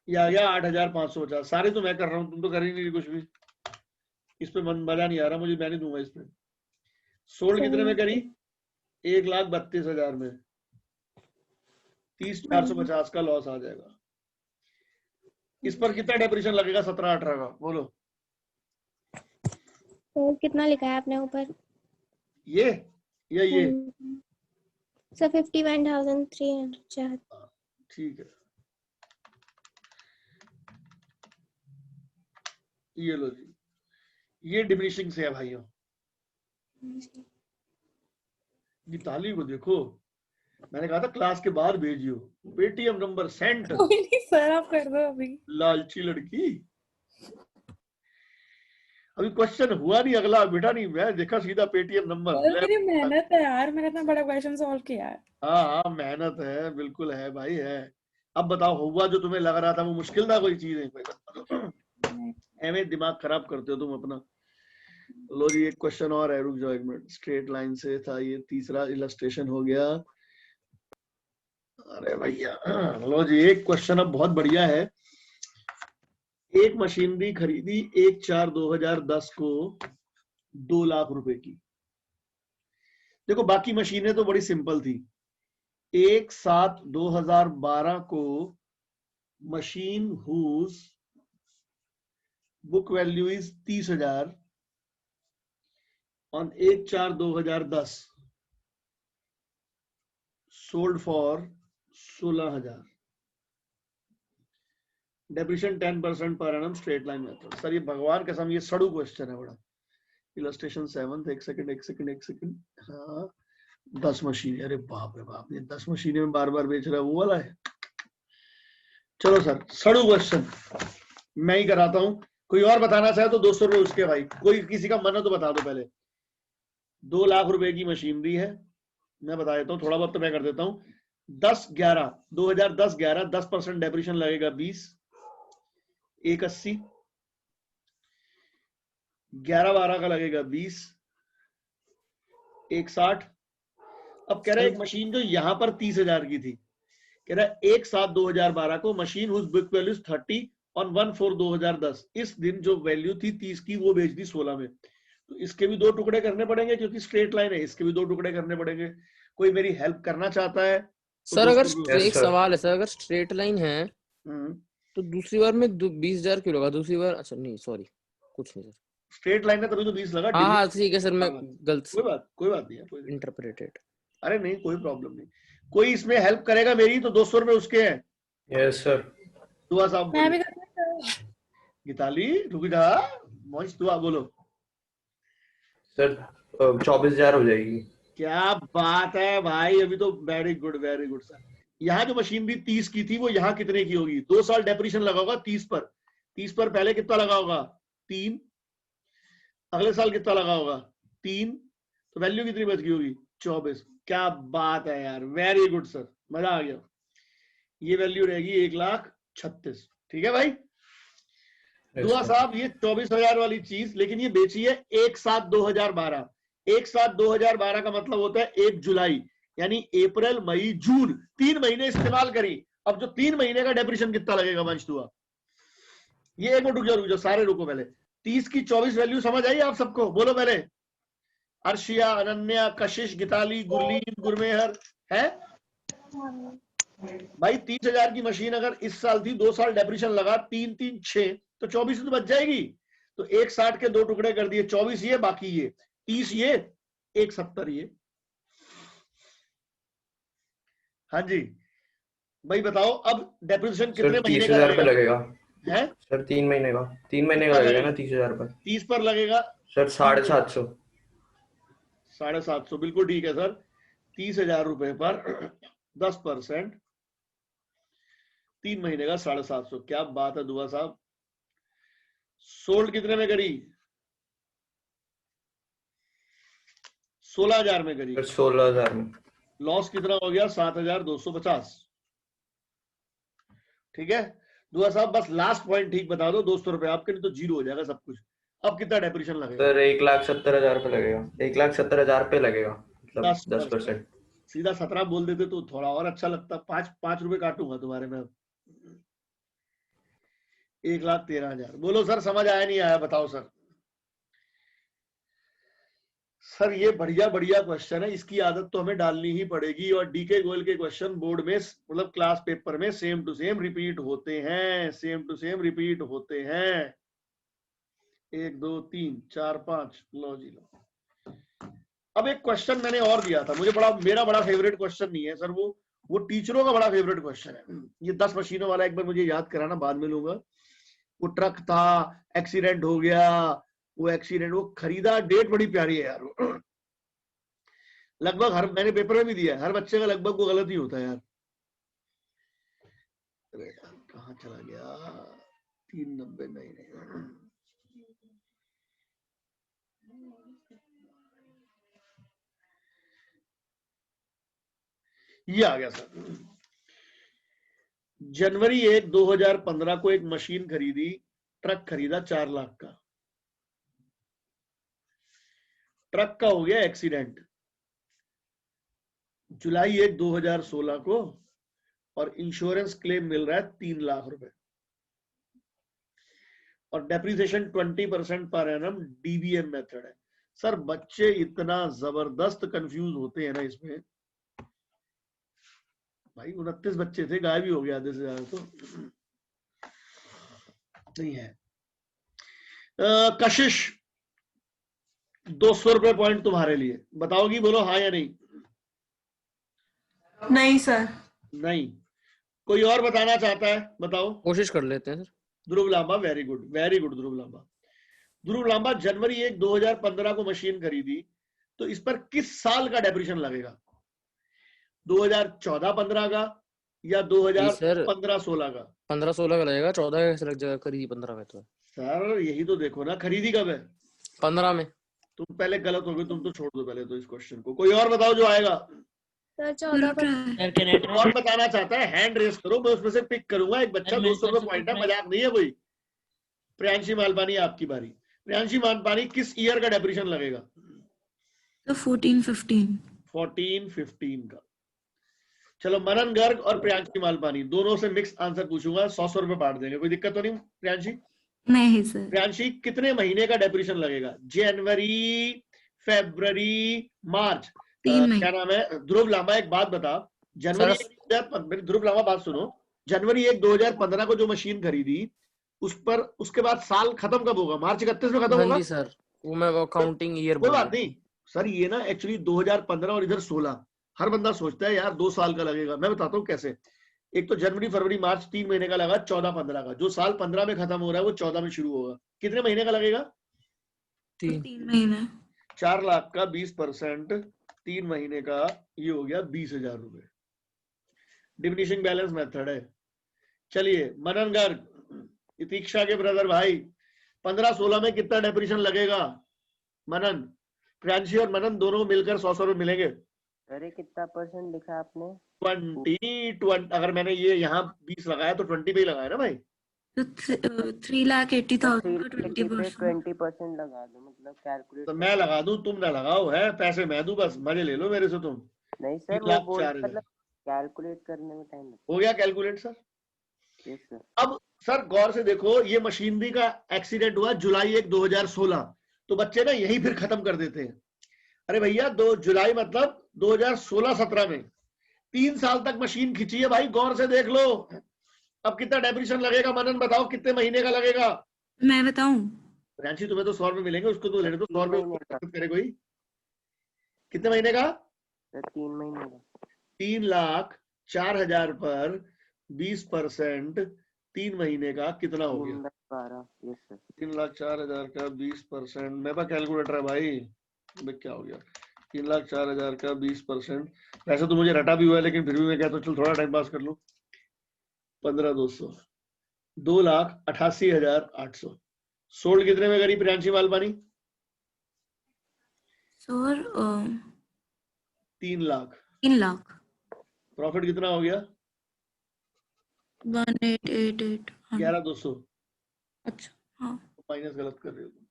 ये आ गया 8,550। सारे तो मैं कर रहा हूँ, तुम तो कर ही नहीं कुछ भी। इस पे मजा नहीं आ रहा मुझे, मैं नहीं दूंगा इस पे। सोल्ड कितने में करी? 1,32,000 में। 30,450 का लॉस आ जाएगा। इस पर कितना डेप्रिसिएशन लगेगा? 17-18 का। बोलो। तो कितना लिखा है आपने ऊपर? ये या ये? सर 51,300। ठीक है। ये लो जी, ये डिमिनिशिंग से है भाइयों। गीताली को देखो, मैंने कहा था क्लास के बाद भेजियो। Paytm number send. कोई नहीं सर आप कर दो अभी। लालची लड़की। अभी क्वेश्चन हुआ नहीं, अगला बेटा नहीं, मैं देखा सीधा पेटीएम नंबर। मेरी मेहनत है यार, मैंने इतना बड़ा क्वेश्चन सॉल्व किया है। हाँ मेहनत है, बिल्कुल है भाई है। अब बताओ हुआ जो तुम्हें लग रहा था वो मुश्किल था? कोई चीज नहीं। एवं दिमाग खराब करते हो तुम अपना। लो जी एक क्वेश्चन और है, रुक जाओ एक मिनट। स्ट्रेट लाइन से था ये, तीसरा इलस्ट्रेशन हो गया। अरे भैया लो जी एक क्वेश्चन अब बहुत बढ़िया है। एक मशीनरी खरीदी 1/4/2010 को 2 लाख रुपए की। देखो बाकी मशीनें तो बड़ी सिंपल थी। 1/7/2012 को machine whose book value is 30,000 on 1/4/2010 sold for 16,000। Depreciation 10% per annum straight line method. Sir ये भगवान कसम ये सड़ू क्वेश्चन है बड़ा। इलस्ट्रेशन 7 एक सेकंड। हाँ 10 मशीन। अरे बाप रे बाप, ये 10 मशीनें में बार बार बेच रहा है, वो वाला है। चलो सर सड़ू क्वेश्चन मैं ही कराता हूं। कोई और बताना चाहे तो 200 रुपए उसके भाई। कोई किसी का मन हो तो बता दो पहले। 2 लाख रुपए की मशीनरी है, मैं बता देता हूँ, थोड़ा बहुत तो मैं कर देता हूँ। 2010-11 10% डेप्रिसिएशन लगेगा 20, 180। 11-12 का लगेगा 20, 160। अब कह रहा है एक मशीन जो यहां पर 30,000 की थी, कह रहा है 1/7/2012 को machine whose book value 30 on 1/4/2010। इस दिन जो वैल्यू थी 30 की वो बेच दी 16 में। तो इसके भी 2 टुकड़े करने पड़ेंगे क्योंकि स्ट्रेट लाइन है। इसके भी 2 टुकड़े करने पड़ेंगे। कोई मेरी हेल्प करना चाहता है तो सर अगर दोस्तों एक सवाल है सर, अगर स्ट्रेट लाइन है हम्म, तो दूसरी बार में 20,000 क्यों लगा? दूसरी बार अच्छा नहीं सॉरी कुछ नहीं सर। स्ट्रेट लाइन है तभी तो 20 लगा। हाँ ठीक है सर, मैं गलत कोई बात नहीं है, कोई इंटरप्रेटेड। अरे नहीं कोई प्रॉब्लम नहीं। कोई इसमें हेल्प करेगा मेरी तो 200 रुपए उसके हैं। Yes sir. दुआ साहब मैं भी गीताली रुक जा, मौज दुआ बोलो। सर 24,000 हो जाएगी। क्या बात है भाई, अभी तो वेरी गुड सर। यहाँ जो मशीनरी 30 की थी वो यहाँ कितने की होगी? 2 साल डेप्रिसिएशन लगा होगा 30 पर। 30 पर पहले कितना लगा होगा? 3। अगले साल कितना लगा होगा? 3। तो वैल्यू कितनी बच गई होगी? 24। क्या बात है यार, वेरी गुड सर, मजा आ गया। ये वैल्यू रहेगी 1,36,000। ठीक है भाई। दुआ साहब ये 24,000 वाली चीज, लेकिन ये बेची है 1/7/2012। 1/7/2012 का मतलब होता है 1 जुलाई, यानी अप्रैल मई जून 3 महीने इस्तेमाल करी। अब जो 3 महीने का डेप्रिसिएशन कितना लगेगा वंश दुआ? ये एक मिनट रुक जाओ सारे रुको पहले। 30 की 24 वैल्यू समझ आई आप सबको? बोलो पहले। अर्शिया, अनन्या, कशिश, गिताली, गुरलीन, गुरमेहर है भाई। 30,000 की मशीन अगर इस साल थी, 2 साल डेप्रिसिएशन लगा, 3 3 6 तो 24 तो बच जाएगी। तो 160 के 2 टुकड़े कर दिए, 24 ये, बाकी ये 30 ये, 170 ये। हाँ जी भाई बताओ, अब डेप्रिसिएशन कितने महीने का 30,000 पे लगेगा है सर? 3 महीने का, 3 महीने का लगेगा ना 30,000 पर? 30 पर लगेगा सर 750। 750 बिल्कुल ठीक है सर। 30,000 रुपए पर 10%, 3 महीने का 750। क्या बात है दुआ साहब। सोल्ड कितने में करी? 16,000 में करी। 16,000 में। लॉस कितना हो गया? 7,250। ठीक है दुआ साहब, बस लास्ट पॉइंट ठीक बता दो, 200 रुपए आपके, नहीं तो जीरो हो जाएगा सब कुछ। अब कितना डेप्रिसिएशन लगेगा? सर 1,70,000 पे लगेगा। 1,70,000 पे लगेगा, मतलब 10%। सीधा 17 बोल देते तो थोड़ा और अच्छा लगता। 5 रुपए काटूंगा तुम्हारे में। 1,13,000। बोलो सर, समझ आया नहीं आया? बताओ सर। सर ये बढ़िया बढ़िया क्वेश्चन है, इसकी आदत तो हमें डालनी ही पड़ेगी। और डीके गोयल के क्वेश्चन बोर्ड में, मतलब क्लास पेपर में सेम टू सेम रिपीट होते हैं, सेम टू सेम रिपीट होते हैं। 1 2 3 4 5। लो जी लो। अब एक क्वेश्चन मैंने और दिया था, मुझे मेरा बड़ा फेवरेट क्वेश्चन नहीं है सर, वो टीचरों का बड़ा फेवरेट क्वेश्चन है। ये 10 मशीनों वाला एक बार मुझे याद कराना, बाद में लूंगा। वो ट्रक था, एक्सीडेंट हो गया, वो एक्सीडेंट, वो खरीदा, डेट बड़ी प्यारी है यार। लगभग हर, मैंने पेपर में भी दिया है, हर बच्चे का लगभग वो गलत ही होता है यार। कहाँ चला गया? 390 नहीं। ये आ गया सर। जनवरी 1 2015 को एक मशीन खरीदी, ट्रक खरीदा 4 लाख का। ट्रक का हो गया एक्सीडेंट जुलाई 1 2016 को, और इंश्योरेंस क्लेम मिल रहा है 3 लाख रुपए, और depreciation 20% per annum DBM method है। सर बच्चे इतना जबरदस्त कंफ्यूज होते हैं ना इसमें भाई। 29 बच्चे थे, गायब ही हो गया आधे से ज्यादा तो नहीं है। कशिश 200 रुपए पॉइंट तुम्हारे लिए, बताओगी? बोलो हाँ या नहीं। नहीं सर। नहीं। कोई और बताना चाहता है? बताओ। कोशिश कर लेते हैं sir. Dhruv Lamba, very good very good Dhruv Lamba. Dhruv Lamba, जनवरी 1 2015 को मशीन खरीदी, तो इस पर किस साल का डेप्रिसिएशन लगेगा? 2014-15 का या 2015-16 का? 15-16 का लगेगा। 14 का कैसे लग जाएगा? खरीदी 15 में तो। सर यही तो देखो ना, खरीदी कब है? 15 में। तुम पहले गलत हो गए, तुम तो छोड़ दो पहले तो इस क्वेश्चन को। कोई और बताओ जो आएगा। सर 14 पर। और बताना चाहता है हैंड रेस करो, मैं उसमें से पिक करूंगा एक बच्चा। 200 रुपए पॉइंट है, मजाक नहीं है कोई। प्रियांशी मालपानी आपकी बारी। प्रियांशी मालपानी, किस ईयर का डेप्रिसिएशन लगेगा? तो 14-15। 14-15 का। चलो मनन गर्ग और प्रियांशी मालपानी दोनों से मिक्स आंसर पूछूंगा, 100 रुपए बांट देंगे, कोई दिक्कत तो नहीं? प्रियांशी? नहीं सर। प्रियांशी, कितने महीने का डेप्रिसिएशन लगेगा? जनवरी, फरवरी, मार्च? 3 महीने। क्या नाम है? ध्रुव लांबा, एक बात बता। जनवरी, ध्रुव लांबा बात सुनो। जनवरी 1 2015 को जो मशीन खरीदी, उस पर उसके बाद साल खत्म कब होगा? मार्च 31 में खत्म होगा सर। वो मैं काउंटिंग ईयर कोई बात नहीं सर। ये ना एक्चुअली 2015 और इधर 16, हर बंदा सोचता है यार 2 साल का लगेगा। मैं बताता हूँ कैसे। एक तो जनवरी, फरवरी, मार्च 3 महीने का लगा, 14-15 का। जो साल 15 में खत्म हो रहा है वो 14 में शुरू होगा। कितने महीने का लगेगा? 3 महीने। 4 लाख का 20%, 3 महीने का, ये हो गया 20,000 रुपए। डिमिनिशिंग बैलेंस मेथड है। चलिए मनन गर्ग, इतिक्षा के ब्रदर भाई, 15-16 में कितना डेप्रिसिएशन लगेगा? मनन, प्रियांशी और मनन दोनों मिलकर 100 रुपए मिलेंगे। अरे कितना परसेंट लिखा आपने? 20। अगर मैंने ये यहाँ 20 लगाया तो 20 पे ही लगाया ना भाई। तो 3,80,000 का 20%। 20% लगा दो, मतलब कैलकुलेट। तो मैं लगा दूं, तुम ना लगाओ, है पैसे मैं दूं, बस मजे ले लो मेरे से तुम। नहीं सर, 3,04,000 मतलब कैलकुलेट करने में टाइम लगता हो गया कैलकुलेट सर? है सर। अब सर गौर से देखो, ये मशीनरी का एक्सीडेंट हुआ जुलाई 1 2016, तो बच्चे ना यही फिर खत्म कर देते हैं। अरे भैया 2 जुलाई मतलब 2016-17 में 3 साल तक मशीन खींची है भाई, गौर से देख लो। अब कितना डेप्रिसिएशन लगेगा मनन बताओ, कितने महीने का लगेगा? मैं बताऊं? रांची तुम्हें तो 100 रुपए मिलेंगे, उसको तो लेने दो 100 रुपए करे कोई। कितने महीने का? 3 महीने का। 3,04,000 पर 20%, 3 महीने का कितना हो गया? 3,12,000। Yes sir. 3,04,000 का 20%, मेरे पास कैलकुलेटर है भाई। क्या हो गया? 3,04,000 का 20%, वैसे तो मुझे रटा भी हुआ है लेकिन फिर भी मैं कहता हूँ चल थोड़ा टाइम पास कर लूं। 15,200, 2,88,800। सोल्ड कितने में करी प्रियांशी मालपानी? सर 3 लाख। 3 लाख। प्रॉफिट कितना हो गया? 1888। 11,200। अच्छा हाँ। माइनस गलत कर रहे हो तुम।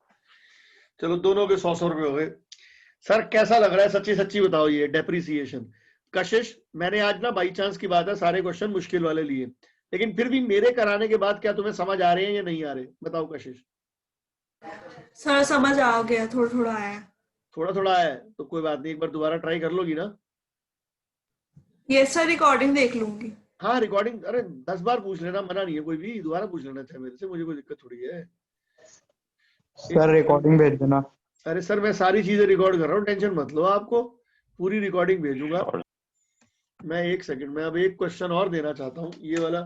चलो दोनों के 100 रुपए हो गए। सर कैसा लग रहा है, सच्ची सच्ची बताओ ये डेप्रिसिएशन? कशिश, मैंने आज ना बाई चांस की बात है सारे क्वेश्चन मुश्किल वाले लिए, लेकिन फिर भी मेरे कराने के बाद क्या तुम्हें समझ आ रहे हैं या नहीं आ रहे? बताओ कशिश। सर समझ आ गया, थोड़ा थोड़ा आया। थोड़ा थोड़ा आया है तो कोई बात नहीं, एक बार दोबारा ट्राई कर लोगी ना? ये सर रिकॉर्डिंग देख लूंगी। हाँ रिकॉर्डिंग, अरे 10 बार पूछ लेना, मना नहीं है कोई भी, दोबारा पूछ लेना चाहे मेरे से, मुझे कोई दिक्कत थोड़ी है। सर रिकॉर्डिंग भेज देना। अरे सर मैं सारी चीजें रिकॉर्ड कर रहा हूँ, टेंशन मत लो, आपको पूरी रिकॉर्डिंग भेजूंगा मैं। 1 सेकंड में अब एक क्वेश्चन और देना चाहता हूँ, ये वाला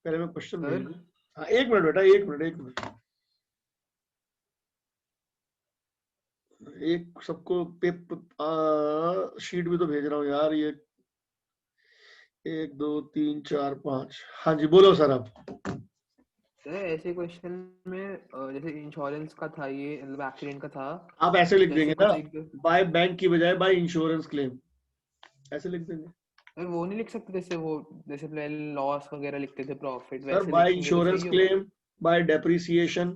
पहले मैं क्वेश्चन भेज दूं। हाँ 1 मिनट बेटा, 1 मिनट। एक सबको शीट भी तो भेज रहा हूँ यार, ये 1 2 3 4 5। हाँ जी बोलो सर। आप सर ऐसे क्वेश्चन में जैसे इंश्योरेंस का था, ये मतलब एक्सीडेंट का था, आप ऐसे लिख जैसे देंगे कुछ ना, एक बाय बैंक की बजाय बाय इंश्योरेंस क्लेम, ऐसे लिख देंगे। सर वो नहीं लिख सकते जैसे वो, जैसे पहले लॉस वगैरह लिखते थे प्रॉफिट, सर वैसे बाय लिखेंगे तो इंश्योरेंस सही होगा? Claim, by depreciation,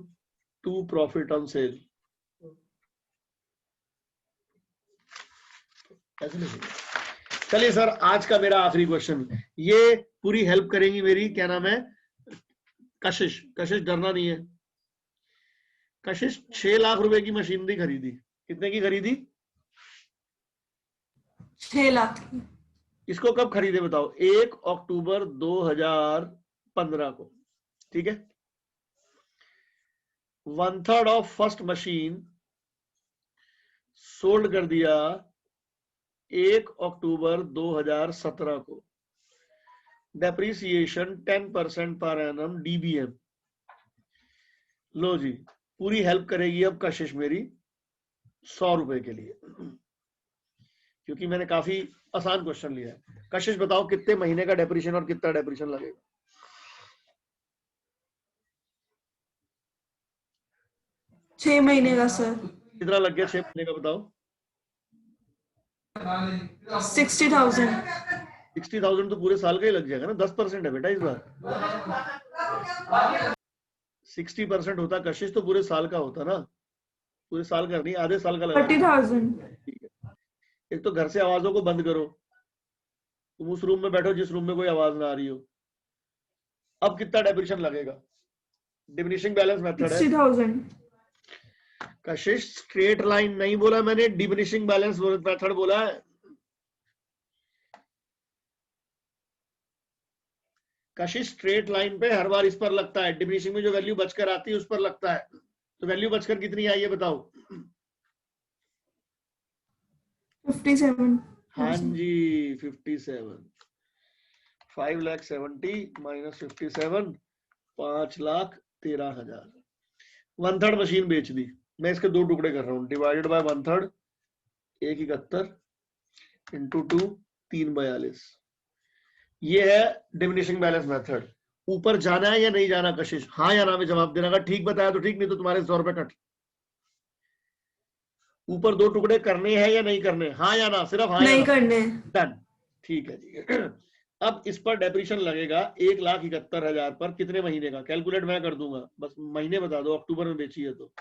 to profit on sale, ऐसे लिखेंगे। चलिए सर आज का मेरा आखिरी क्वेश्चन, ये पूरी हेल्प करेंगी मेरी, क्या नाम है? कशिश। कशिश डरना नहीं है। कशिश 6 लाख रुपए की मशीनरी खरीदी, कितने की खरीदी? 6 लाख की। इसको कब खरीदे बताओ? 1 अक्टूबर 2015 को, ठीक है। 1/3 ऑफ फर्स्ट मशीन सोल्ड कर दिया 1 अक्टूबर 2017 को। Depreciation 10% per annum DBM. लो जी, पूरी हेल्प करेगी अब कशिश मेरी 100 रुपए के लिए, क्योंकि मैंने काफी आसान क्वेश्चन लिया है। कशिश बताओ कितने महीने का डेप्रिसिएशन और कितना डेप्रिसिएशन लगेगा? 6 महीने का सर। कितना लग गया 6 महीने का बताओ? 60,000। 60,000 तो पूरे साल का ही लग जाएगा ना, 10% है बेटा इस बार। 60% होता कशिश तो पूरे साल का होता ना, पूरे साल का नहीं, आधे साल का लगा। 30,000। ठीक है, एक तो घर से आवाजों को बंद करो, तुम उस रूम में बैठो जिस रूम में कोई आवाज ना आ रही हो। अब कितना डेप्रिसिएशन लगेगा? डिमिनिशिंग बैलेंस मेथड है 60,000। कशिश, स्ट्रेट लाइन नहीं बोला मैंने, डिमिनिशिंग बैलेंस मेथड बोला है। कशिश स्ट्रेट लाइन पे हर बार इस पर लगता है, डिमिनिशिंग में जो वैल्यू बचकर आती है उस पर लगता है। तो वैल्यू बचकर कितनी आई है बताओ? 57। हाँ जी 57। 5,70,000 माइनस 57, 5,13,000। 1/3 मशीन बेच दी, मैं इसके 2 टुकड़े कर रहा हूँ, डिवाइडेड बाय 1/3, 171 इंटू 2, 342। ये है डिमिनिशिंग बैलेंस मेथड। ऊपर जाना है या नहीं जाना कशिश? हाँ या ना में जवाब देना, अगर ठीक बताया तो ठीक, नहीं तो तुम्हारे 100 रुपए कट। ऊपर 2 टुकड़े करने हैं या नहीं करने? हाँ या ना, सिर्फ हाँ या नहीं ना। करने। डन, ठीक है जी। अब इस पर डेप्रिसिएशन लगेगा 1,71,000 पर, कितने महीने का? कैलकुलेट मैं कर दूंगा, बस महीने बता दो, अक्टूबर में बेची है तो।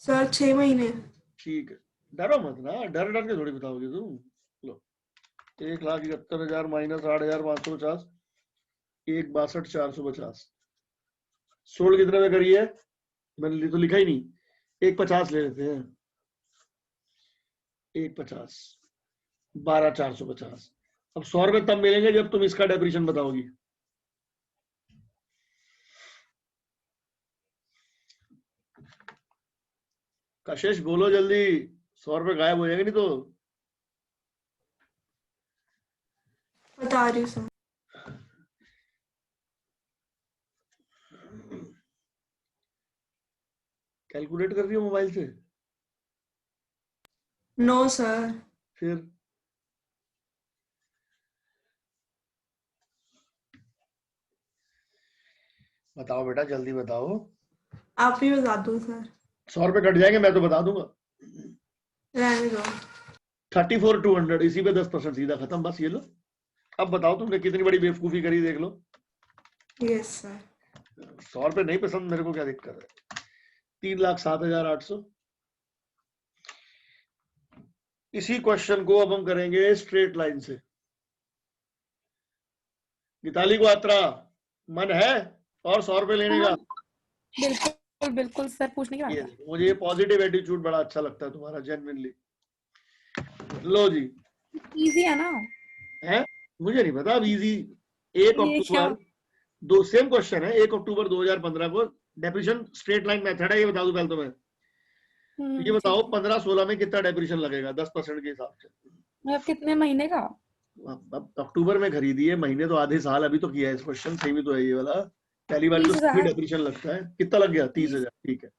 सर 6 महीने। ठीक है, डरो मत ना, डर डर के थोड़ी बताओगे तुम। लो 1,71,000 माइनस 8,550, 1,62,450, 16 कितने में करी है? मैंने तो लिखा ही नहीं। 150 ले लेते हैं, 150, 12,450। अब 100 रुपए तब मिलेंगे जब तुम इसका डेप्रिशन बताओगी। कशिश बोलो जल्दी, 100 रुपए गायब हो जाएंगे नहीं तो। बता रही हूँ सर। कैलकुलेट कर रही हो मोबाइल से? No sir. फिर बताओ बेटा, जल्दी बताओ। आप ही बता दो सर। 100 रुपए कट जाएंगे, मैं तो बता दूंगा। रहने दो। 34,200, इसी पे 10% सीधा खत्म, बस ये लो। अब बताओ तुमने कितनी बड़ी बेवकूफी करी, देख लो। Yes sir. 100 रुपए नहीं पसंद मेरे को, क्या दिक्कत है? 3,07,800। इसी क्वेश्चन को अब हम करेंगे स्ट्रेट लाइन से। गीताली को अतरा मन है और 100 रुपए लेने का? बिल्कुल बिल्कुल सर, पूछने की बात ये है। मुझे ये पॉजिटिव एटीट्यूड बड़ा अच्छा लगता है तुम्हारा, जेन्युइनली। लो जी, इजी है ना? है मुझे नहीं पता अब इजी। 1 ये अक्टूबर, दो सेम क्वेश्चन है। 1 अक्टूबर 2015 को डेप्रिशन स्ट्रेट लाइन मेथड है, ये बता दूं पहले तो मैं। ये बताओ 15-16 में कितना डेप्रिशन लगेगा 10% के हिसाब से? मतलब कितने महीने का? अब अक्टूबर में खरीदी है, महीने तो आधे साल अभी तो किया है इस क्वेश्चन, सेम ही तो है ये वाला। पहली बार तो 30,000। डेप्रिशन लगता है। कितना लग गया? 30,000, ठीक है।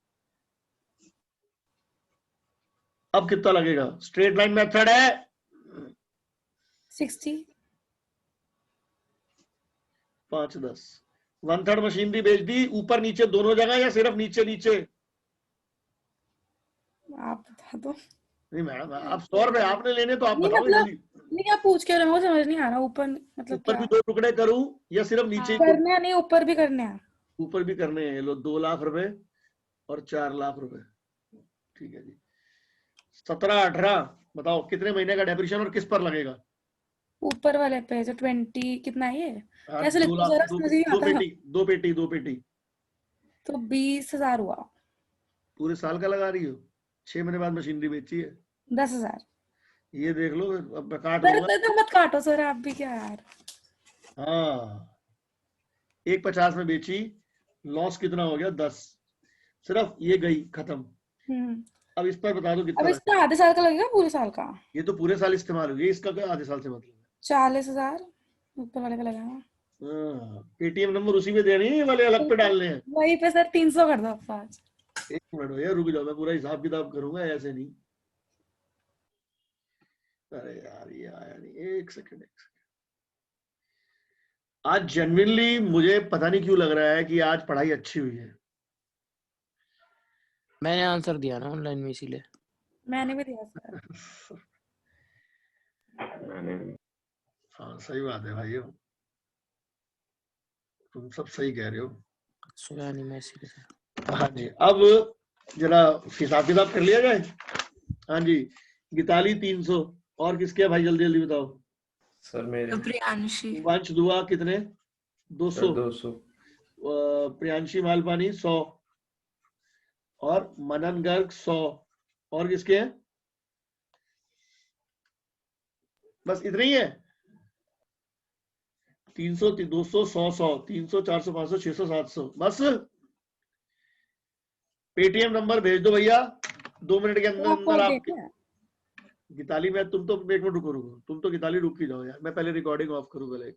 अब कितना लगेगा? स्ट्रेट लाइन मेथड है 60। 5-10, 1/3 मशीनरी बेच दी, ऊपर नीचे दोनों जगह या सिर्फ नीचे नीचे? आप बता दो। नहीं मैडम, आप 100 रुपए आपने लेने तो आप नहीं बताओ मतलब, जल्दी। नहीं आप पूछ के रहे हो, समझ नहीं आ रहा। ऊपर मतलब ऊपर क्या भी 2 टुकड़े करूं या सिर्फ नीचे ही? करने हैं? नहीं ऊपर भी करने हैं। ऊपर भी करने हैं। लो 2 लाख रुपए और 4 लाख रुपए, ठीक है जी। 17-18 बताओ कितने महीने का डेप्रिशन और किस पर लगेगा? ऊपर वाले पे जो 20 कितना है ये? हाँ, कैसे 2 लिखते लाख, जरा, समझ नहीं आता। दो पेटी। तो 20,000 हुआ। पूरे साल का लगा रही हो? 6 महीने बाद मशीनरी बेची है। 10,000। ये देख लो, अब मैं काट सर दूंगा। तो मत काटो सर, आप भी क्या यार। हाँ, 150 में बेची, लॉस कितना हो गया? 10। सिर्फ ये गई खत्म। अब इस पर बता दो अब कितना लगा? इसका आधे साल का लगेगा, पूरे साल का? ये तो पूरे साल इस्तेमाल होगी, इसका क्या आधे साल से मतलब है? 40,000 ऊपर वाले का लगेगा। पेटीएम नंबर उसी में देने हैं, ये वाले अलग पे डालने हैं? वही पे सर 300 कर दो आप आज। 1 मिनट भैया रुक जाओ, मैं पूरा हिसाब किताब करूंगा, ऐसे नहीं। अरे यार ये आया नहीं, एक सेकंड। आज जेन्युइनली मुझे पता नहीं क्यों लग रहा है कि आज पढ़ाई अच्छी हुई है। मैंने आंसर दिया ना ऑनलाइन में, इसीलिए। मैंने भी दिया सर। हाँ सही बात है भाई, तुम सब सही कह रहे हो। सुना नहीं मैं इसीलिए। हाँ जी, अब जरा हिसाब किताब कर लिया जाए। हाँ जी, गीताली 300, और किसके भाई जल्दी जल्दी बताओ। सर मेरे प्रियांशी। वंश दुआ कितने? 200। 200। प्रियांशी मालपानी 100 और मनन गर्ग 100। और किसके हैं? बस इतने ही है। 300, 200, 100, 300, 400, 500, 600, 700, बस। पेटीएम नंबर भेज दो भैया 2 मिनट के अंदर अंदर। आप गीताली में तुम तो 1 मिनट रुको, तुम तो गीताली रुक ही जाओ यार, मैं पहले रिकॉर्डिंग ऑफ करूँ पहले।